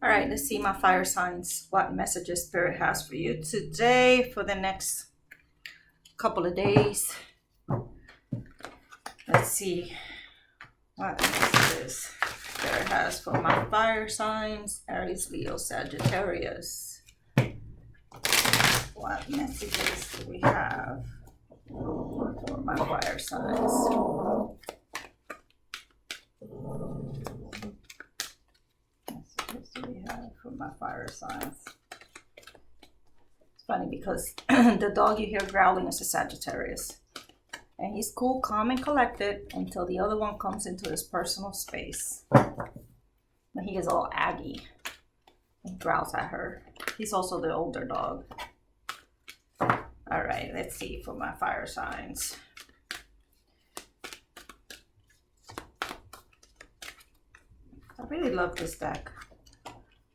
All right, let's see my fire signs, what messages Spirit has for you today for the next couple of days. Let's see what messages Spirit has for my fire signs, Aries, Leo, Sagittarius. What messages do we have for my fire signs? Messages do we have for my fire signs? It's funny because the dog you hear growling is a Sagittarius. And he's cool, calm, and collected until the other one comes into his personal space. When he gets all aggy and growls at her. He's also the older dog. All right, let's see for my fire signs. I really love this deck.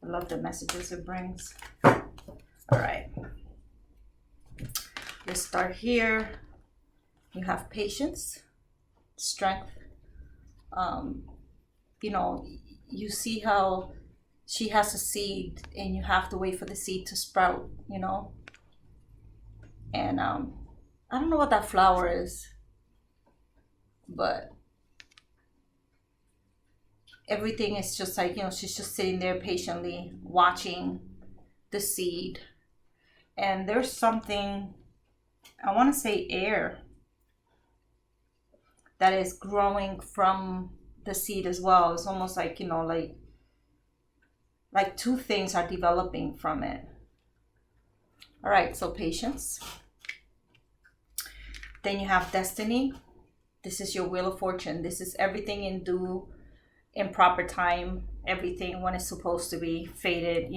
I love the messages it brings. All right. Let's start here. You have patience, strength. You see how she has a seed and you have to wait for the seed to sprout, And I don't know what that flower is, but everything is just like, she's just sitting there patiently watching the seed. And there's something, I want to say air, that is growing from the seed as well. It's almost like, like two things are developing from it. All right, so patience. Then you have destiny. This is your wheel of fortune. This is everything in proper time, everything when it's supposed to be, fated,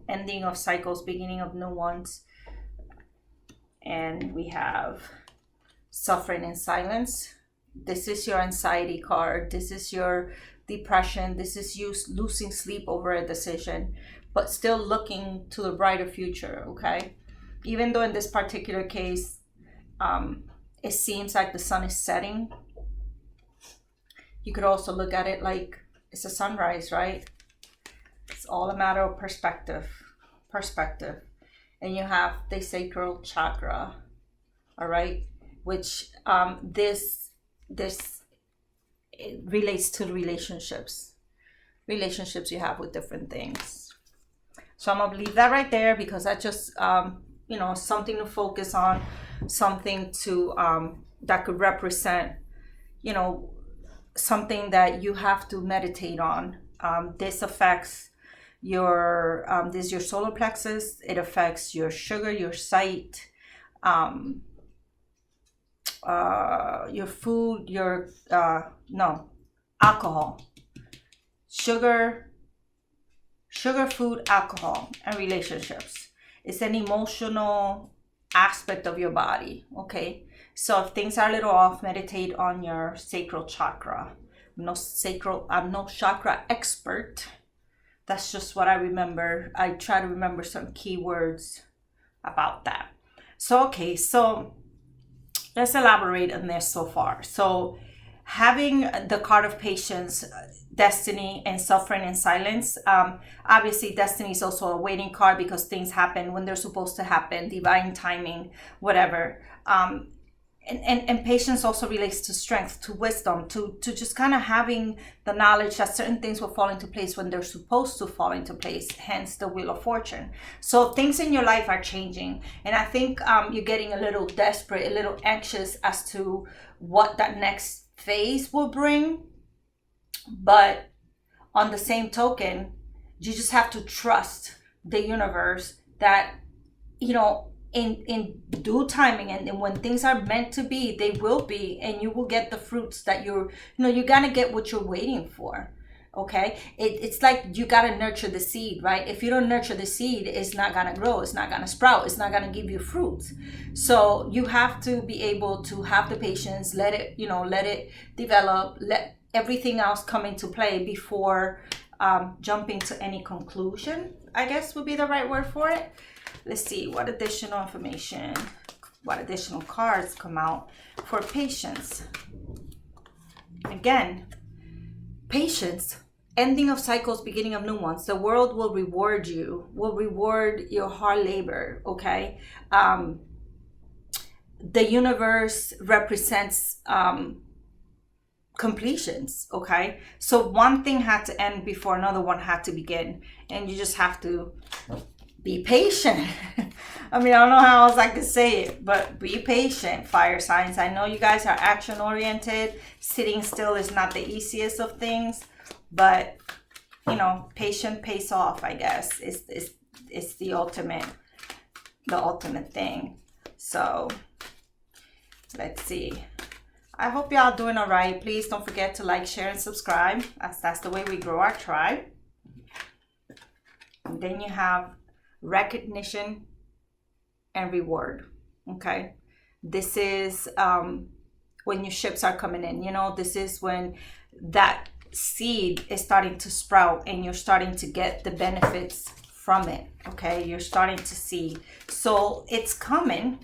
ending of cycles, beginning of new ones. And we have suffering in silence. This is your anxiety card. This is your depression. This is you losing sleep over a decision, but still looking to the brighter future, okay? Even though in this particular case, it seems like the sun is setting, you could also look at it like it's a sunrise, right? It's all a matter of perspective. And you have the sacral chakra, all right? Which this it relates to relationships you have with different things. So I'm gonna leave that right there because that just something to focus on, something to that could represent something that you have to meditate on. This affects your solar plexus. It affects your sugar, your sight, your food, your alcohol, sugar, food, alcohol, and relationships. It's an emotional aspect of your body, okay? So if things are a little off, meditate on your sacral chakra. I'm no chakra expert. That's just what I remember. I try to remember some keywords about that. So let's elaborate on this so far. So having the card of patience, destiny, and suffering in silence. Obviously, destiny is also a waiting card because things happen when they're supposed to happen, divine timing, whatever. And patience also relates to strength, to wisdom, to just kind of having the knowledge that certain things will fall into place when they're supposed to fall into place, hence the wheel of fortune. So things in your life are changing. And I think you're getting a little desperate, a little anxious as to what that next phase will bring. But on the same token, you just have to trust the universe that, in due timing and when things are meant to be, they will be, and you will get the fruits that you're gonna get what you're waiting for. Okay, it's like you gotta nurture the seed, right? If you don't nurture the seed, it's not gonna grow, it's not gonna sprout, it's not gonna give you fruits. So you have to be able to have the patience, let it develop, let everything else come into play before jumping to any conclusion, I guess would be the right word for it. Let's see what additional information, what additional cards come out for patience. Again, patience ending of cycles, beginning of new ones. The world will reward you, will reward your hard labor, okay? The universe represents completions, okay? So one thing had to end before another one had to begin, and you just have to be patient. I mean, I don't know how else I could say it, but be patient, fire signs. I know you guys are action oriented. Sitting still is not the easiest of things, but you know, patient pays off, I guess. It's the ultimate thing. So let's see. I hope y'all doing all right. Please don't forget to like, share, and subscribe. That's the way we grow our tribe. And then you have recognition and reward. Okay, this is when your ships are coming in. You know, this is when that seed is starting to sprout and you're starting to get the benefits from it. Okay, you're starting to see. So it's coming.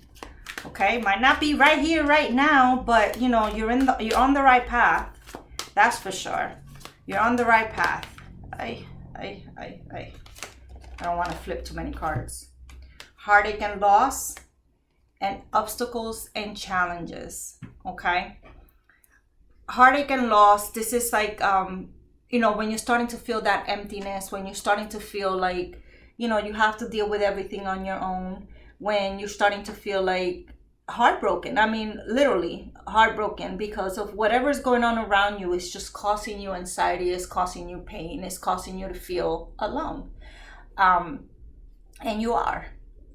Okay, might not be right here, right now, but you know, you're on the right path. That's for sure. You're on the right path. I don't want to flip too many cards. Heartache and loss, and obstacles and challenges. Okay. Heartache and loss. This is like, you know, when you're starting to feel that emptiness, when you're starting to feel like, you know, you have to deal with everything on your own, when you're starting to feel like heartbroken. I mean, literally heartbroken because of whatever's going on around you is just causing you anxiety, is causing you pain, is causing you to feel alone. And you are.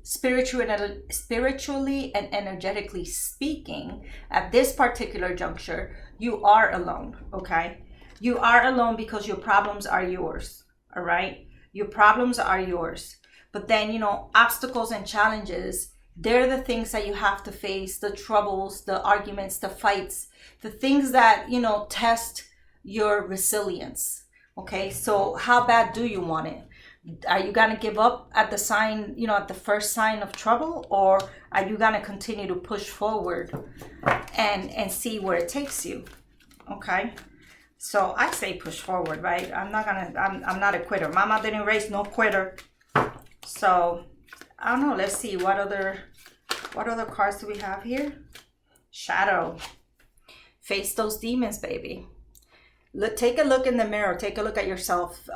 Spiritually and energetically speaking, at this particular juncture, you are alone, okay? You are alone because your problems are yours, all right? Your problems are yours. But then, you know, obstacles and challenges, they're the things that you have to face, the troubles, the arguments, the fights, the things that, you know, test your resilience, okay? So how bad do you want it? Are you going to give up at the sign, you know, at the first sign of trouble, or are you going to continue to push forward and see where it takes you? Okay. So I say push forward, right? I'm not a quitter. Mama didn't raise no quitter. So I don't know. Let's see what other cards do we have here? Shadow. Face those demons, baby. Take a look in the mirror. Take a look at yourself.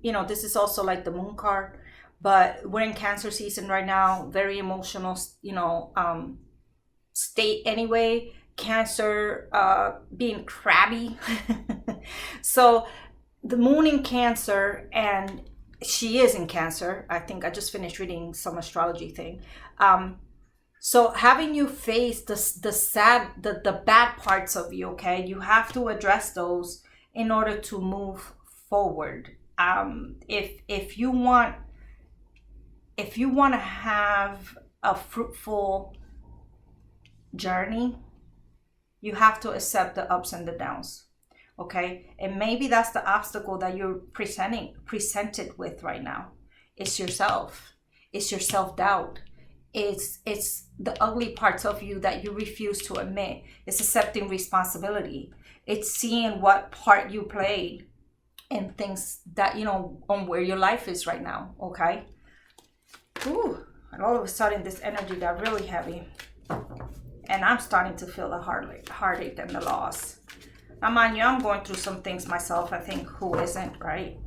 You know, this is also like the moon card, but we're in Cancer season right now. Very emotional, you know, state anyway. Cancer, being crabby. So the moon in Cancer, and she is in Cancer. I think I just finished reading some astrology thing. So having you face the bad parts of you, okay, you have to address those in order to move forward. If you want to have a fruitful journey, you have to accept the ups and the downs, okay? And maybe that's the obstacle that you're presented with right now. It's yourself. It's your self-doubt. It's the ugly parts of you that you refuse to admit. It's accepting responsibility. It's seeing what part you played in things that, you know, on where your life is right now, okay? Ooh, and all of a sudden this energy got really heavy. And I'm starting to feel the heartache and the loss. Now, mind you, I'm going through some things myself. I think who isn't, right?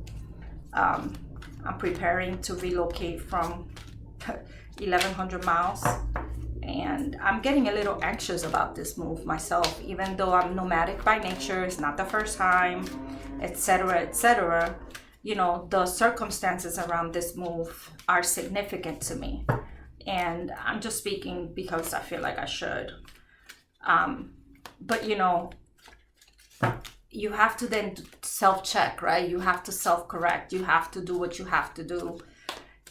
I'm preparing to relocate from 1,100 miles, and I'm getting a little anxious about this move myself, even though I'm nomadic by nature. It's not the first time, etc., etc. You know, the circumstances around this move are significant to me, and I'm just speaking because I feel like I should. But you know, you have to then self-check, right? You have to self-correct. You have to do what you have to do.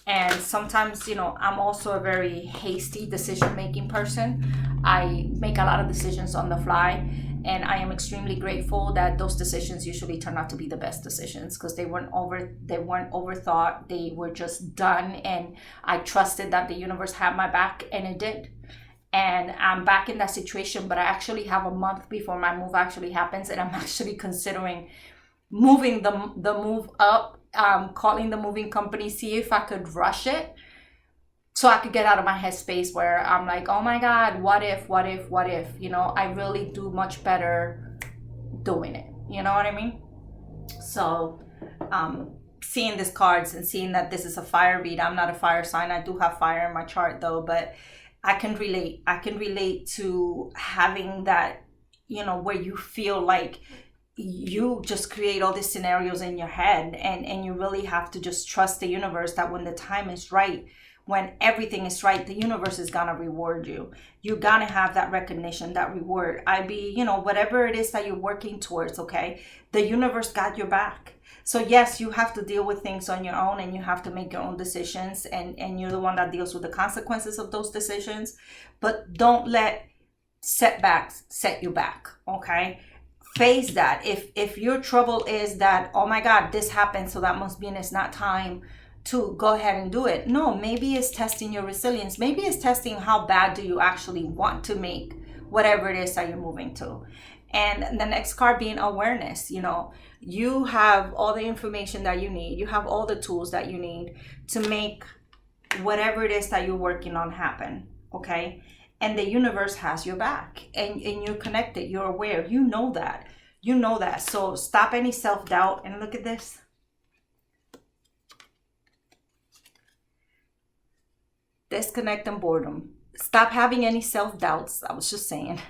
And sometimes, you know, I'm also a very hasty decision-making person. I make a lot of decisions on the fly, and I am extremely grateful that those decisions usually turn out to be the best decisions because they weren't overthought. They were just done, and I trusted that the universe had my back, and it did. And I'm back in that situation, but I actually have a month before my move actually happens, and I'm actually considering moving the move up, calling the moving company, see if I could rush it so I could get out of my headspace where I'm like, oh my God, what if, you know, I really do much better doing it. You know what I mean? So, seeing these cards and seeing that this is a fire read. I'm not a fire sign. I do have fire in my chart though, but I can relate. I can relate to having that, you know, where you feel like you just create all these scenarios in your head, and you really have to just trust the universe that when the time is right, when everything is right, the universe is gonna reward you. You're gonna have that recognition, that reward. You know, whatever it is that you're working towards, okay? The universe got your back. So yes, you have to deal with things on your own, and you have to make your own decisions, and you're the one that deals with the consequences of those decisions. But don't let setbacks set you back, okay? Face that. If your trouble is that, oh my God, this happened, so that must mean it's not time to go ahead and do it. No, maybe it's testing your resilience. Maybe it's testing how bad do you actually want to make whatever it is that you're moving to. And the next card being awareness. You know, you have all the information that you need. You have all the tools that you need to make whatever it is that you're working on happen, okay? And the universe has your back, and you're connected, you're aware, you know that. So stop any self-doubt, and look at this. Disconnect and boredom. Stop having any self-doubts, I was just saying.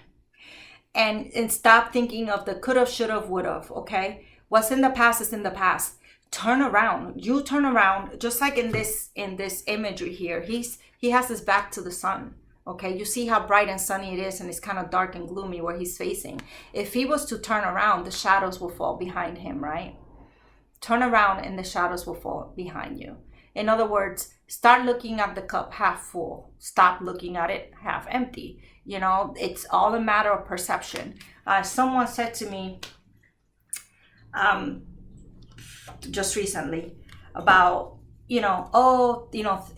And stop thinking of the could've, should've, would've, okay? What's in the past is in the past. Turn around. You turn around, just like in this imagery here. He has his back to the sun. Okay, you see how bright and sunny it is, and it's kind of dark and gloomy where he's facing. If he was to turn around, the shadows will fall behind him, right? Turn around and the shadows will fall behind you. In other words, start looking at the cup half full. Stop looking at it half empty. You know, it's all a matter of perception. Someone said to me just recently about, you know,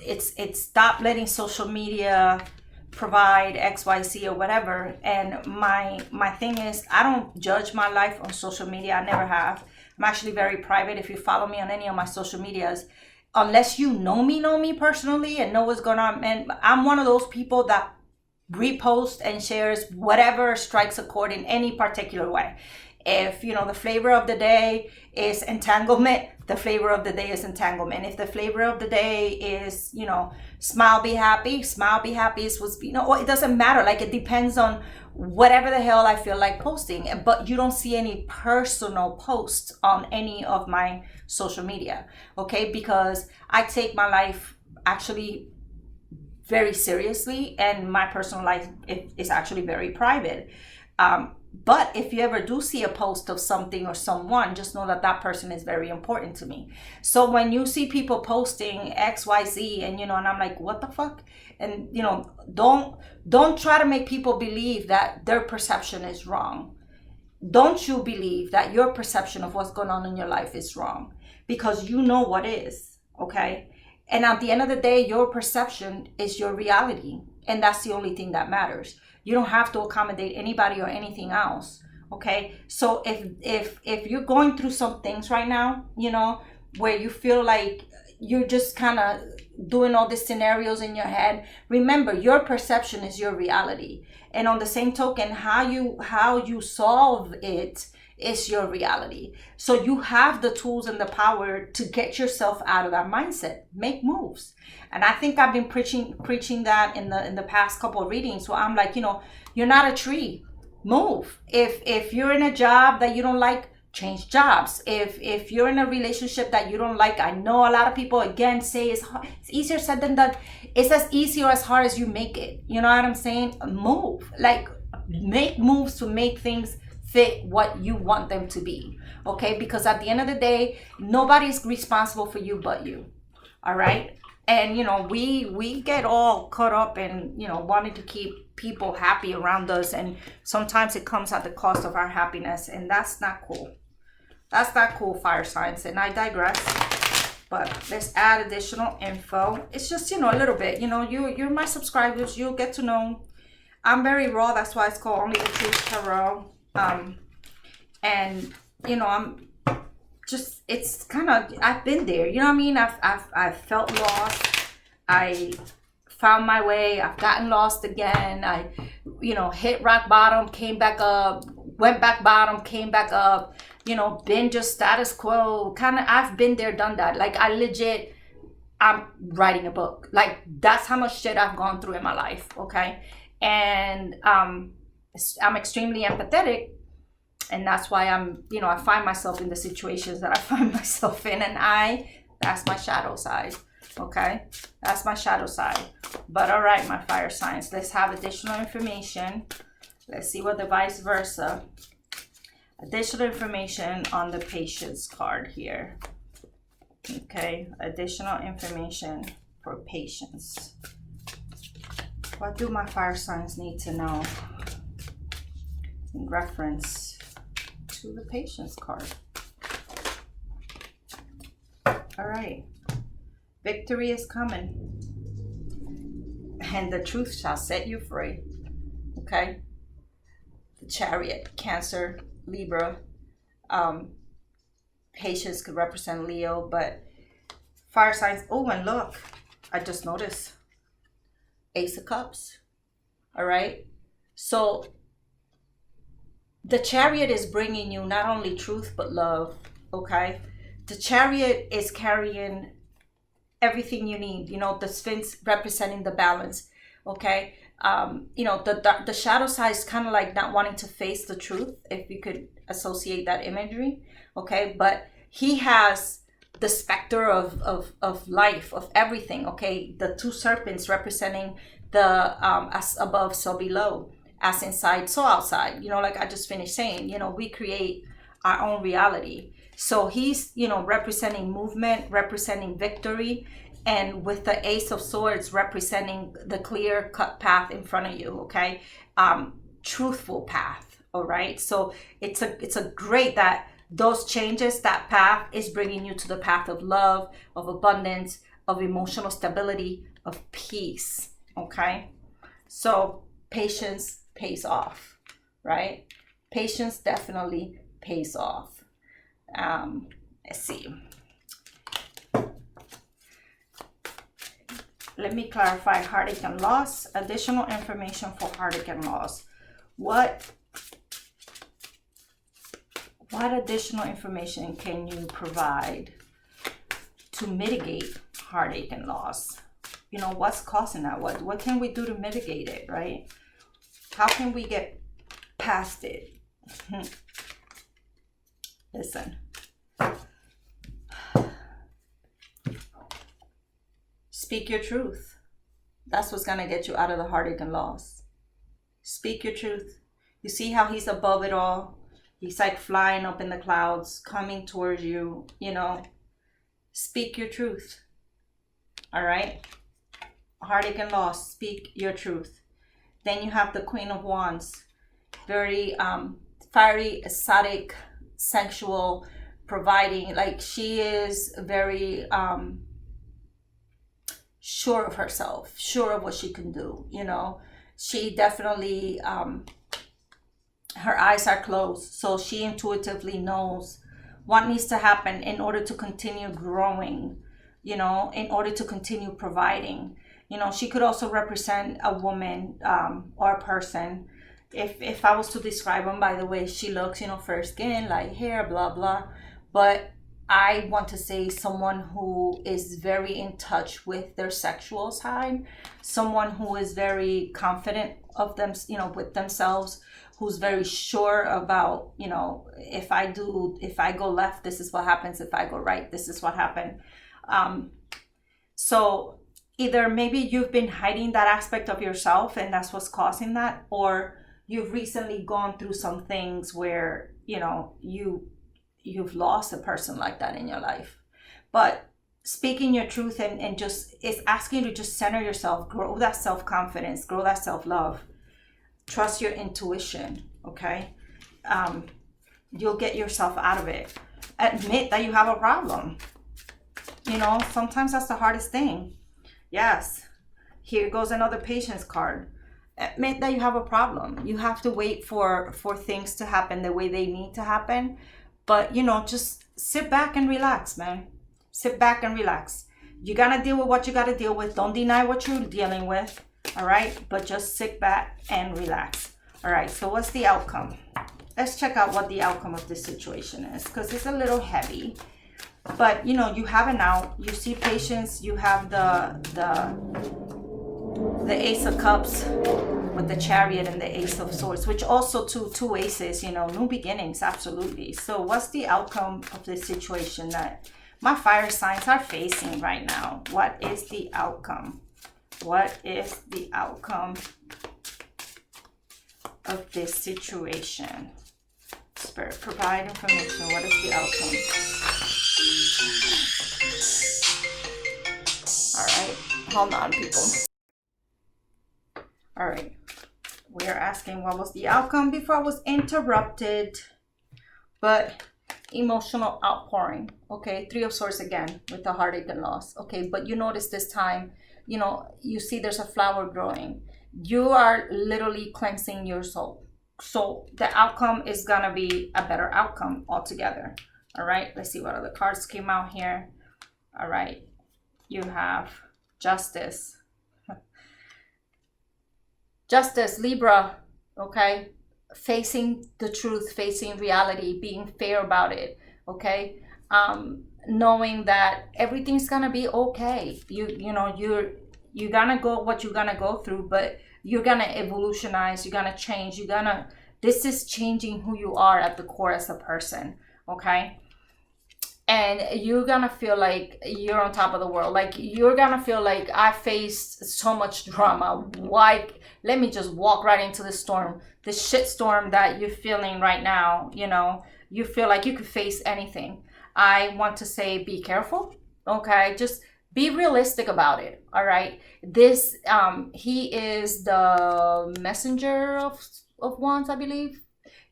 it's stop letting social media provide XYZ or whatever. And my thing is, I don't judge my life on social media. I never have. I'm actually very private. If you follow me on any of my social medias, unless you know me personally and know what's going on, and I'm one of those people that repost and shares whatever strikes a chord in any particular way. If, you know, the flavor of the day is entanglement, the flavor of the day is entanglement. If the flavor of the day is, you know, smile, be happy is what's, you know, it doesn't matter. Like, it depends on whatever the hell I feel like posting. But you don't see any personal posts on any of my social media, okay? Because I take my life actually very seriously, and my personal life is actually very private. But if you ever do see a post of something or someone, just know that that person is very important to me. So when you see people posting XYZ, and, you know, and I'm like, what the fuck? And, you know, don't try to make people believe that their perception is wrong. Don't you believe that your perception of what's going on in your life is wrong, because you know what is, okay? And at the end of the day, your perception is your reality, and that's the only thing that matters. You don't have to accommodate anybody or anything else, okay? So if you're going through some things right now, you know, where you feel like you're just kind of doing all these scenarios in your head, remember, your perception is your reality. And on the same token, how you solve it is your reality. So you have the tools and the power to get yourself out of that mindset. Make moves. And I think I've been preaching that in the past couple of readings. So I'm like, you know, you're not a tree. Move. If you're in a job that you don't like, change jobs. If you're in a relationship that you don't like, I know a lot of people again say it's easier said than done. It's as easy or as hard as you make it. You know what I'm saying? Move. Like, make moves to make things fit what you want them to be, okay? Because at the end of the day, nobody's responsible for you but you, all right? And, you know, we get all caught up in, you know, wanting to keep people happy around us, and sometimes it comes at the cost of our happiness, and that's not cool. That's not cool, fire signs. And I digress, but let's add additional info. It's just, you know, a little bit, you know, you're my subscribers, you'll get to know. I'm very raw, that's why it's called Only the Truth Tarot. And, you know, just, it's kind of, I've been there, you know what I mean? I've felt lost. I found my way. I've gotten lost again. I, hit rock bottom, came back up, went back bottom, came back up, been just status quo. Kind of, I've been there, done that. Like, I'm writing a book. Like, that's how much shit I've gone through in my life, okay? And I'm extremely empathetic. And that's why I find myself in the situations that I find myself in. And that's my shadow side, okay? That's my shadow side. But all right, my fire signs, let's have additional information. Let's see what the vice versa. Additional information on the patience card here. Okay, additional information for patience. What do my fire signs need to know in reference to the patience card? All right, victory is coming, and the truth shall set you free. Okay, the Chariot, Cancer, Libra. Patience could represent Leo, but fire signs. Oh, and look, I just noticed Ace of Cups. All right, so the Chariot is bringing you not only truth but love. Okay, the Chariot is carrying everything you need. The Sphinx representing the balance. Okay, the shadow side is kind of like not wanting to face the truth, if you could associate that imagery. Okay, but he has the specter of life, of everything. Okay, the two serpents representing the as above so below, as inside so outside. Like I just finished saying, we create our own reality. So he's representing movement, representing victory, and with the Ace of Swords representing the clear cut path in front of you. Okay, truthful path. All right, so it's a great that those changes, that path is bringing you to the path of love, of abundance, of emotional stability, of peace. Okay, so patience pays off, right? Patience definitely pays off. Let's see. Let me clarify heartache and loss. Additional information for heartache and loss. What additional information can you provide to mitigate heartache and loss? What's causing that? What can we do to mitigate it, right? How can we get past it? Listen. Speak your truth. That's what's going to get you out of the heartache and loss. Speak your truth. You see how he's above it all? He's like flying up in the clouds, coming towards you, Speak your truth. All right? Heartache and loss, speak your truth. Then you have the Queen of Wands. Very fiery, exotic, sensual, providing. Like, she is very sure of herself, sure of what she can do, She definitely... her eyes are closed, so she intuitively knows what needs to happen in order to continue growing, in order to continue providing. She could also represent a woman or a person. If I was to describe them by the way she looks, fair skin, light hair, blah, blah. But I want to say someone who is very in touch with their sexual side, someone who is very confident of them, with themselves, who's very sure about, if I go left, this is what happens. If I go right, this is what happened. So either maybe you've been hiding that aspect of yourself and that's what's causing that, or you've recently gone through some things where, you've lost a person like that in your life. But speaking your truth and just, it's asking you to just center yourself, grow that self-confidence, grow that self-love. Trust your intuition, okay? You'll get yourself out of it. Admit that you have a problem. Sometimes that's the hardest thing. Yes. Here goes another patience card. Admit that you have a problem. You have to wait for things to happen the way they need to happen. But, you know, just sit back and relax, man. Sit back and relax. You gotta deal with what you gotta deal with. Don't deny what you're dealing with. All right? But just sit back and relax. All right, so what's the outcome? Let's check out what the outcome of this situation is, because it's a little heavy. But, you know, you have an out. You see patience. You have the Ace of Cups with the Chariot and the Ace of Swords, which also two aces, you know, new beginnings, absolutely. So what's the outcome of this situation that my fire signs are facing right now? What is the outcome? What is the outcome of this situation? Spirit, provide information. What is the outcome? All right, hold on, people. All right, we are asking what was the outcome before I was interrupted. But emotional outpouring. Okay, Three of Swords again with the heartache and loss. Okay, but you notice this time, you know, you see there's a flower growing. You are literally cleansing your soul. So the outcome is gonna be a better outcome altogether. All right, let's see what other cards came out here. All right, you have Justice. Justice, Libra, okay? Facing the truth, facing reality, being fair about it, okay? Knowing that everything's gonna be okay. You know, you're gonna go what you're gonna go through, but you're gonna evolutionize, you're gonna change, this is changing who you are at the core as a person, okay? And you're gonna feel like you're on top of the world. Like, you're gonna feel like, I faced so much drama. Why? Let me just walk right into the storm. The shit storm that you're feeling right now, you know, you feel like you could face anything. I want to say, be careful, okay? Just be realistic about it, all right? This, he is the messenger of wands, I believe.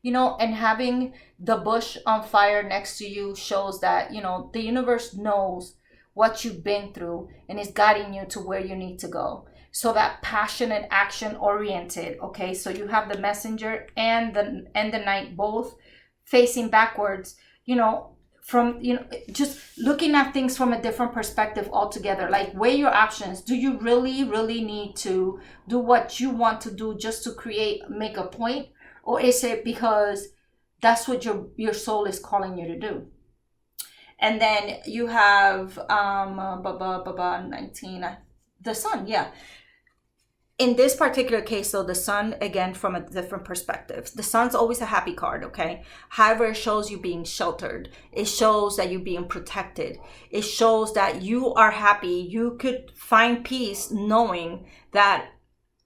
You know, and having the bush on fire next to you shows that, you know, the universe knows what you've been through and is guiding you to where you need to go. So that passionate, action oriented, okay? So you have the messenger and the knight both facing backwards, you know, from, you know, just looking at things from a different perspective altogether. Like, weigh your options. Do you really need to do what you want to do just to make a point? Or is it because that's what your soul is calling you to do? And then you have 19, the sun, yeah. In this particular case, though, the sun, again, from a different perspective. The sun's always a happy card, okay? However, it shows you being sheltered. It shows that you're being protected. It shows that you are happy. You could find peace knowing that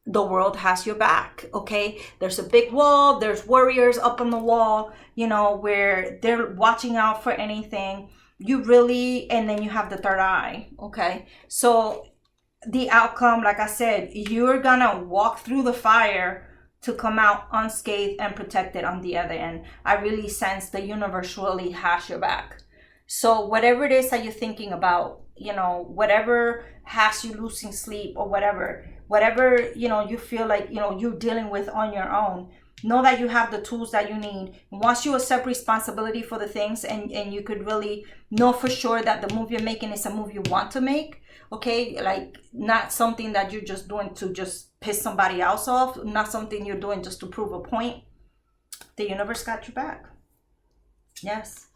the world has your back, okay? There's a big wall. There's warriors up on the wall, you know, where they're watching out for anything. And then you have the third eye, okay? So the outcome, like I said, you're gonna walk through the fire to come out unscathed and protected on the other end. I really sense the universe really has your back. So whatever it is that you're thinking about, you know, whatever has you losing sleep or whatever, you know, you feel like, you know, you're dealing with on your own, know that you have the tools that you need. Once you accept responsibility for the things and you could really know for sure that the move you're making is a move you want to make, okay? Like, not something that you're just doing to just piss somebody else off, not something you're doing just to prove a point. The universe got your back. Yes,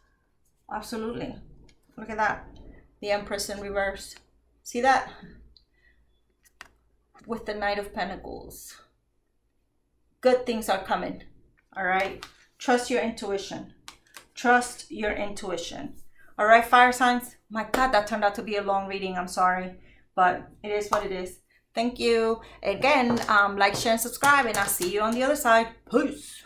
absolutely. Look at that. The Empress in reverse. See that? With the Knight of Pentacles. Good things are coming. All right. Trust your intuition. Trust your intuition. All right, fire signs. My God, that turned out to be a long reading. I'm sorry, but it is what it is. Thank you. Again, like, share, and subscribe, and I'll see you on the other side. Peace.